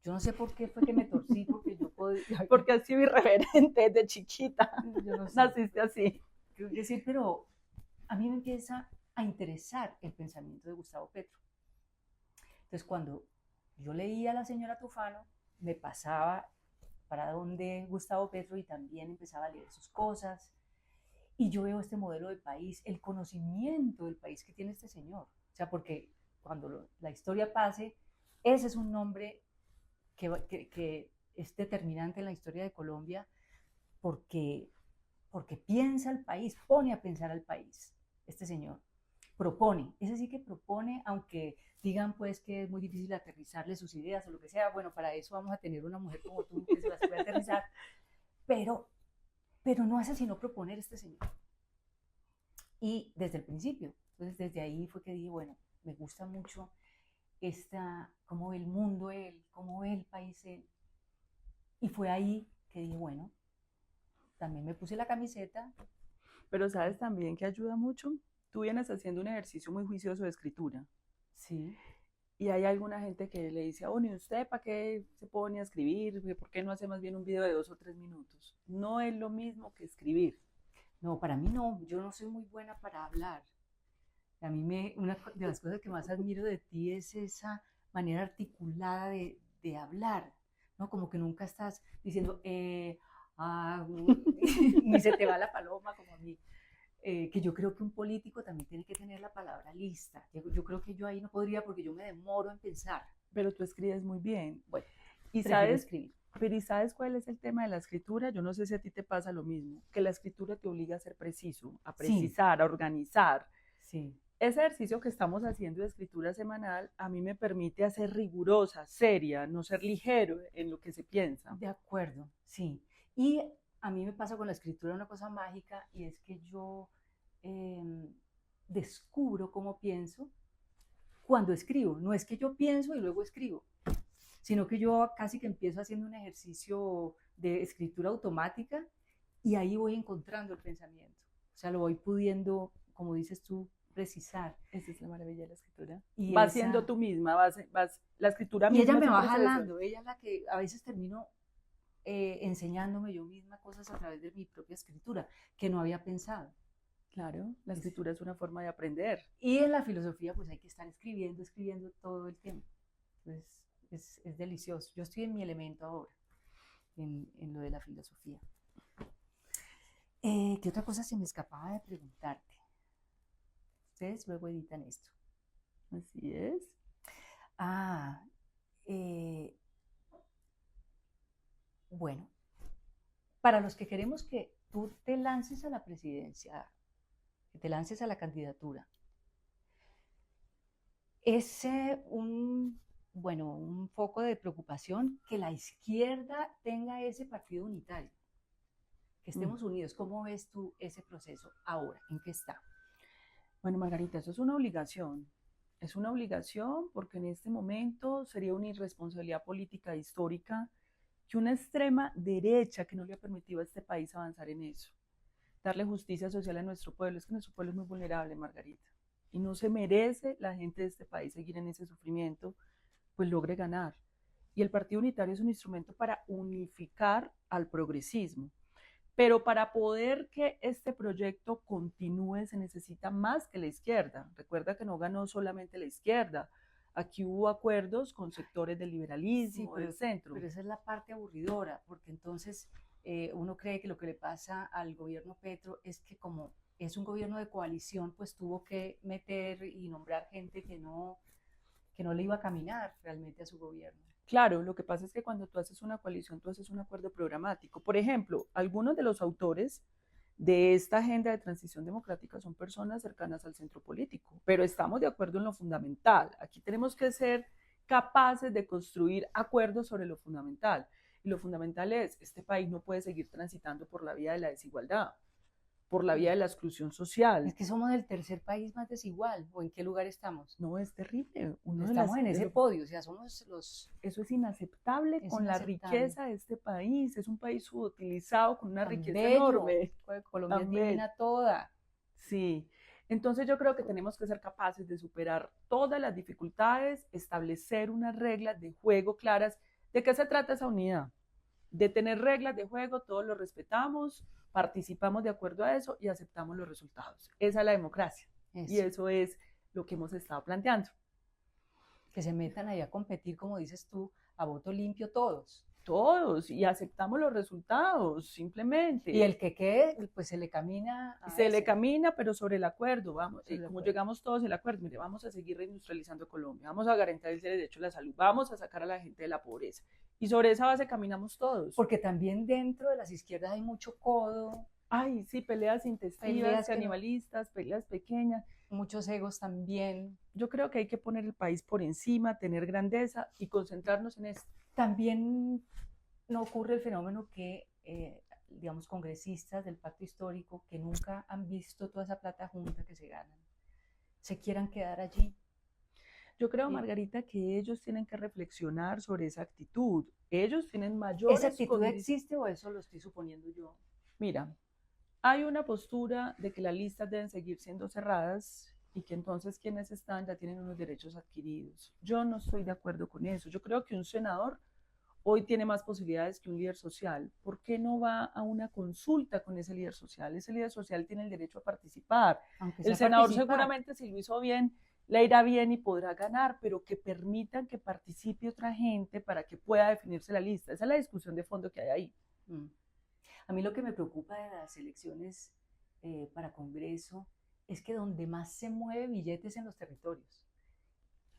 yo no sé por qué fue que me torcí, porque yo podía, Porque has sido irreverente desde chiquita. yo no sé, Naciste así. creo que sí, pero a mí me empieza a interesar el pensamiento de Gustavo Petro. Entonces, cuando yo leía a la señora Tufano, me pasaba para donde Gustavo Petro y también empezaba a leer sus cosas. Y yo veo este modelo de país, el conocimiento del país que tiene este señor. O sea, porque cuando la historia pase, ese es un nombre que es determinante en la historia de Colombia porque, porque piensa el país, pone a pensar al país, este señor. Propone, ese sí que propone, aunque digan pues que es muy difícil aterrizarle sus ideas o lo que sea, bueno, para eso vamos a tener una mujer como tú que se las puede aterrizar, pero, pero no hace sino proponer este señor. Y desde el principio, entonces desde ahí fue que dije, bueno, me gusta mucho cómo ve el mundo él, cómo ve el país él. Y fue ahí que dije, bueno, también me puse la camiseta. Pero sabes también que ayuda mucho. Tú vienes haciendo un ejercicio muy juicioso de escritura. Sí. Y hay alguna gente que le dice, oh, ¿y usted para qué se pone a escribir? ¿Por qué no hace más bien un video de 2 o 3 minutos? No es lo mismo que escribir. No, para mí no, yo no soy muy buena para hablar. A mí una de las cosas que más admiro de ti es esa manera articulada de hablar, ¿no? Como que nunca estás diciendo, ni se te va la paloma como a mí. Que yo creo que un político también tiene que tener la palabra lista. Yo creo que yo ahí no podría porque yo me demoro en pensar. Pero tú escribes muy bien. Bueno, Y prefiero sabes, escribir. pero ¿y sabes cuál es el tema de la escritura? Yo no sé si a ti te pasa lo mismo, que la escritura te obliga a ser preciso, a Sí, precisar, a organizar. sí, Ese ejercicio que estamos haciendo de escritura semanal a mí me permite hacer rigurosa, seria, no ser ligero en lo que se piensa. de acuerdo, sí. Y a mí me pasa con la escritura una cosa mágica y es que yo descubro cómo pienso cuando escribo. No es que yo pienso y luego escribo, sino que yo casi que empiezo haciendo un ejercicio de escritura automática y ahí voy encontrando el pensamiento. O sea, lo voy pudiendo, como dices tú, precisar. Esa es la maravilla de la escritura. Y vas siendo tú misma, la escritura y misma. ella me va jalando, ella es la que a veces termino enseñándome yo misma cosas a través de mi propia escritura, que no había pensado. Claro, la escritura es una forma de aprender. Y en la filosofía pues hay que estar escribiendo, escribiendo todo el tiempo. Entonces es delicioso. Yo estoy en mi elemento ahora, en lo de la filosofía. ¿Qué otra cosa se me escapaba de preguntarte? Ustedes luego editan esto. Así es. Bueno, para los que queremos que tú te lances a la presidencia, que te lances a la candidatura, es un foco de preocupación que la izquierda tenga ese partido unitario, que estemos unidos. ¿Cómo ves tú ese proceso ahora? ¿En qué está? Bueno, Margarita, eso es una obligación. Es una obligación porque en este momento sería una irresponsabilidad política e histórica que una extrema derecha que no le ha permitido a este país avanzar en eso, darle justicia social a nuestro pueblo. Es que nuestro pueblo es muy vulnerable, Margarita, y no se merece la gente de este país seguir en ese sufrimiento, pues logre ganar. Y el Partido Unitario es un instrumento para unificar al progresismo. Pero para poder que este proyecto continúe se necesita más que la izquierda. Recuerda que no ganó solamente la izquierda. Aquí hubo acuerdos con sectores del liberalismo, del centro. Pero esa es la parte aburridora, porque entonces uno cree que lo que le pasa al gobierno Petro es que como es un gobierno de coalición, pues tuvo que meter y nombrar gente que no le iba a caminar realmente a su gobierno. Claro, lo que pasa es que cuando tú haces una coalición, tú haces un acuerdo programático. Por ejemplo, algunos de los autores de esta agenda de transición democrática son personas cercanas al centro político, pero estamos de acuerdo en lo fundamental. Aquí tenemos que ser capaces de construir acuerdos sobre lo fundamental. Y lo fundamental es, este país no puede seguir transitando por la vía de la desigualdad, por la vía de la exclusión social. Es que somos el tercer país más desigual, ¿o en qué lugar estamos? No, es terrible. Estamos en ese podio, o sea, somos los... Eso es inaceptable con la riqueza de este país. Es un país subutilizado con una riqueza enorme. Colombia divina toda. Sí. Entonces yo creo que tenemos que ser capaces de superar todas las dificultades, establecer unas reglas de juego claras. ¿De qué se trata esa unidad? De tener reglas de juego, todos lo respetamos, participamos de acuerdo a eso y aceptamos los resultados. Esa es la democracia. Y eso es lo que hemos estado planteando. Que se metan ahí a competir, como dices tú, a voto limpio todos. Todos, y aceptamos los resultados, simplemente. Y el que quede, pues se le camina. Le camina, pero sobre el acuerdo, vamos. Como llegamos todos al acuerdo, mire, vamos a seguir reindustrializando Colombia, vamos a garantizar el derecho a la salud, vamos a sacar a la gente de la pobreza. Y sobre esa base caminamos todos. Porque también dentro de las izquierdas hay mucho codo. Ay, sí, peleas intestinas, animalistas, peleas pequeñas. Muchos egos también. Yo creo que hay que poner el país por encima, tener grandeza y concentrarnos en esto. También no ocurre el fenómeno que, digamos, congresistas del pacto histórico que nunca han visto toda esa plata junta que se ganan, se quieran quedar allí. Yo creo, Margarita, que ellos tienen que reflexionar sobre esa actitud. Ellos tienen mayores... ¿Esa actitud existe o eso lo estoy suponiendo yo? Mira, hay una postura de que las listas deben seguir siendo cerradas y que entonces quienes están ya tienen unos derechos adquiridos. Yo no estoy de acuerdo con eso. Yo creo que un senador hoy tiene más posibilidades que un líder social. ¿Por qué no va a una consulta con ese líder social? Ese líder social tiene el derecho a participar. El senador seguramente, si lo hizo bien, le irá bien y podrá ganar, pero que permitan que participe otra gente para que pueda definirse la lista. Esa es la discusión de fondo que hay ahí. A mí lo que me preocupa de las elecciones para Congreso es que donde más se mueve billetes en los territorios.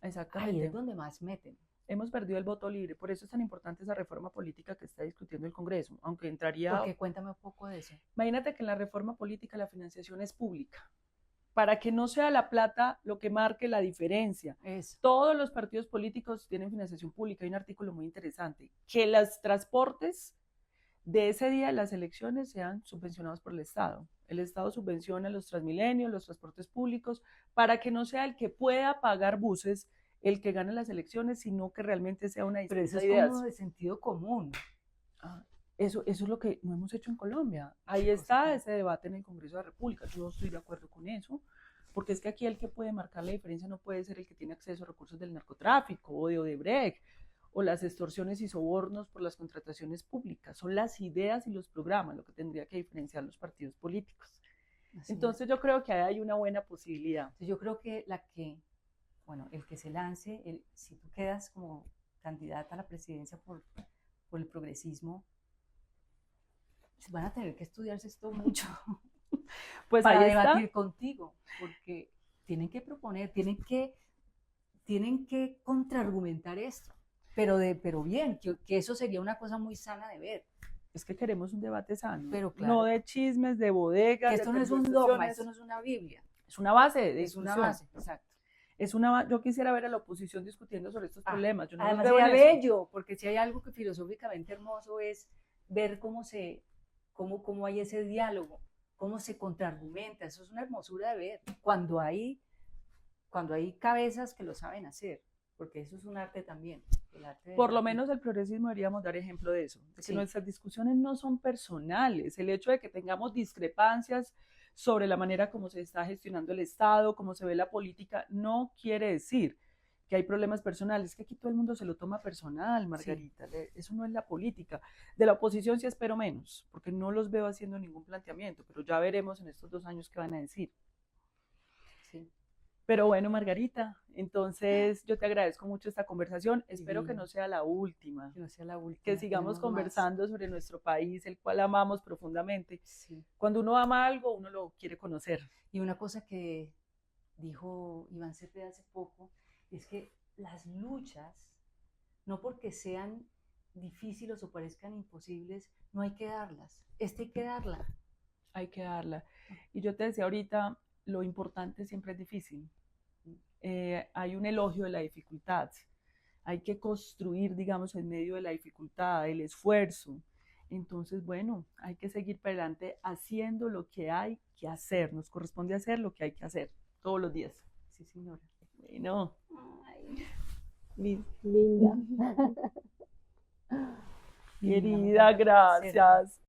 Exactamente. Ahí es donde más meten. Hemos perdido el voto libre, por eso es tan importante esa reforma política que está discutiendo el Congreso, aunque entraría... Porque cuéntame un poco de eso. Imagínate que en la reforma política la financiación es pública, para que no sea la plata lo que marque la diferencia. Eso. Todos los partidos políticos tienen financiación pública. Hay un artículo muy interesante, que los transportes de ese día de las elecciones sean subvencionados por el Estado. El Estado subvenciona los Transmilenios, los transportes públicos, para que no sea el que pueda pagar buses el que gane las elecciones, sino que realmente sea una Pero eso disputa es de ideas. como de sentido común. Eso es lo que no hemos hecho en Colombia. Ahí está ese debate en el Congreso de la República. Yo no estoy de acuerdo con eso, porque es que aquí el que puede marcar la diferencia no puede ser el que tiene acceso a recursos del narcotráfico o de Odebrecht o las extorsiones y sobornos por las contrataciones públicas. Son las ideas y los programas lo que tendría que diferenciar los partidos políticos. Entonces yo creo que hay una buena posibilidad. Yo creo que el que se lance, si tú quedas como candidata a la presidencia por el progresismo, van a tener que estudiarse esto mucho pues para debatir contigo, porque tienen que proponer, tienen que contraargumentar esto, pero bien, que eso sería una cosa muy sana de ver. Es que queremos un debate sano, pero claro, no de chismes, de bodegas. Que esto no es un dogma, esto no es una Biblia. Es una base de discusión. Es una base, exacto. Yo quisiera ver a la oposición discutiendo sobre estos problemas. Yo no además sería bello, porque si hay algo que filosóficamente hermoso es ver cómo hay ese diálogo, cómo se contraargumenta. Eso es una hermosura de ver cuando hay cabezas que lo saben hacer, porque eso es un arte también. Por lo menos el progresismo deberíamos dar ejemplo de eso, de que nuestras discusiones no son personales. El hecho de que tengamos discrepancias sobre la manera como se está gestionando el Estado, cómo se ve la política, no quiere decir que hay problemas personales, que aquí todo el mundo se lo toma personal, Margarita. Eso no es la política. De la oposición sí espero menos, porque no los veo haciendo ningún planteamiento, pero ya veremos en estos 2 años qué van a decir. Sí. Pero bueno, Margarita, entonces yo te agradezco mucho esta conversación. Espero que no sea la última. Que no sea la última. Que sigamos conversando sobre nuestro país, el cual amamos profundamente. Sí. Cuando uno ama algo, uno lo quiere conocer. Y una cosa que dijo Iván Cepeda hace poco es que las luchas, no porque sean difíciles o parezcan imposibles, no hay que darlas. Hay que darla. Hay que darla. Y yo te decía ahorita, lo importante siempre es difícil. Hay un elogio de la dificultad. Hay que construir, digamos, en medio de la dificultad, el esfuerzo. Entonces, bueno, hay que seguir para adelante haciendo lo que hay que hacer. Nos corresponde hacer lo que hay que hacer todos los días. Sí, señora. Bueno. Ay, linda. Querida, gracias.